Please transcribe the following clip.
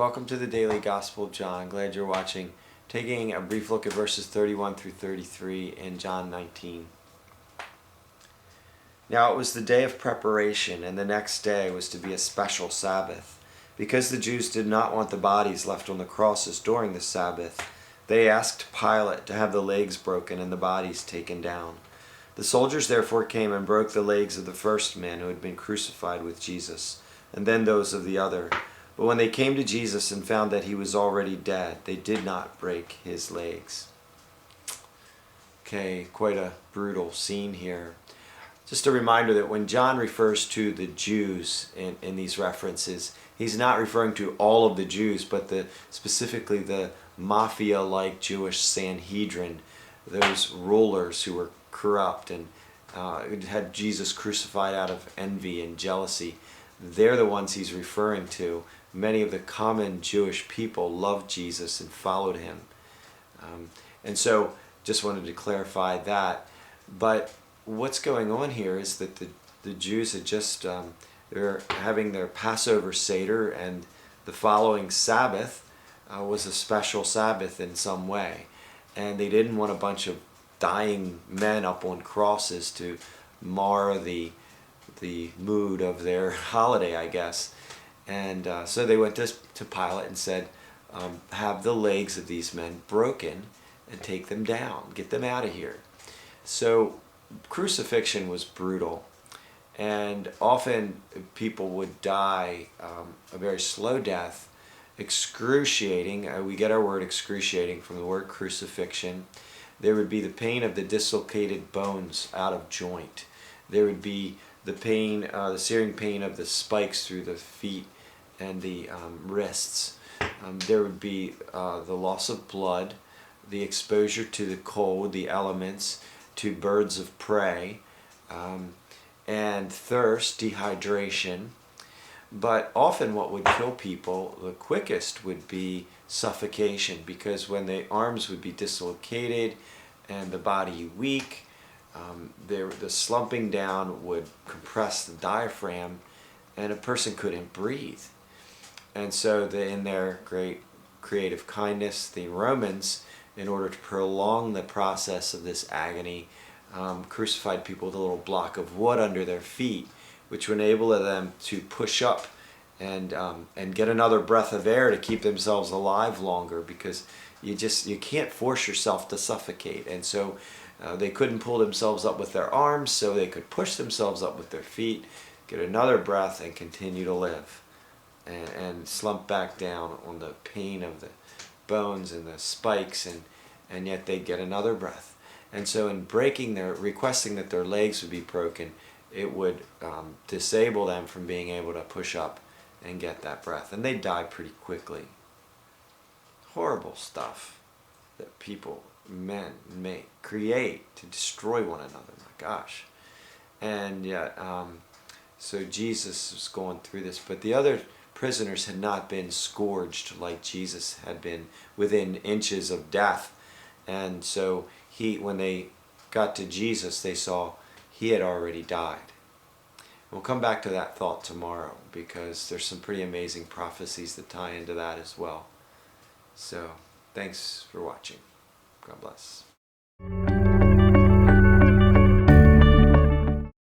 Welcome to the Daily Gospel of John. Glad you're watching. Taking a brief look at verses 31 through 33 in John 19. Now it was the day of preparation, and the next day was to be a special Sabbath. Because the Jews did not want the bodies left on the crosses during the Sabbath, they asked Pilate to have the legs broken and the bodies taken down. The soldiers therefore came and broke the legs of the first man who had been crucified with Jesus, and then those of the other. But when they came to Jesus and found that he was already dead, they did not break his legs. Okay, quite a brutal scene here. Just a reminder that when John refers to the Jews in these references, he's not referring to all of the Jews, but specifically the mafia-like Jewish Sanhedrin, those rulers who were corrupt and had Jesus crucified out of envy and jealousy. They're the ones he's referring to. Many of the common Jewish people loved Jesus and followed him. And so just wanted to clarify that. But what's going on here is that the Jews had just, they're having their Passover Seder, and the following Sabbath was a special Sabbath in some way. And they didn't want a bunch of dying men up on crosses to mar the mood of their holiday, I guess. And so they went to Pilate and said, have the legs of these men broken and take them down, get them out of here. So crucifixion was brutal, and often people would die a very slow death, excruciating. We get our word excruciating from the word crucifixion. There would be the pain of the dislocated bones out of joint. There would be the pain, the searing pain of the spikes through the feet and the wrists. There would be the loss of blood, the exposure to the cold, the elements, to birds of prey, and thirst, dehydration. But often what would kill people the quickest would be suffocation, because when the arms would be dislocated and the body weak, the slumping down would compress the diaphragm and a person couldn't breathe. And so in their great creative kindness, the Romans, in order to prolong the process of this agony, crucified people with a little block of wood under their feet, which would enable them to push up and get another breath of air to keep themselves alive longer, because you can't force yourself to suffocate. And so they couldn't pull themselves up with their arms, so they could push themselves up with their feet, get another breath, and continue to live, and slump back down on the pain of the bones and the spikes, and yet they'd get another breath. And so in requesting that their legs would be broken, it would disable them from being able to push up and get that breath. And they'd die pretty quickly. Horrible stuff that men create to destroy one another. My gosh. And yet, so Jesus was going through this, but the other prisoners had not been scourged like Jesus had been, within inches of death. And so when they got to Jesus, they saw he had already died. We'll come back to that thought tomorrow, because there's some pretty amazing prophecies that tie into that as well. So thanks for watching. God bless.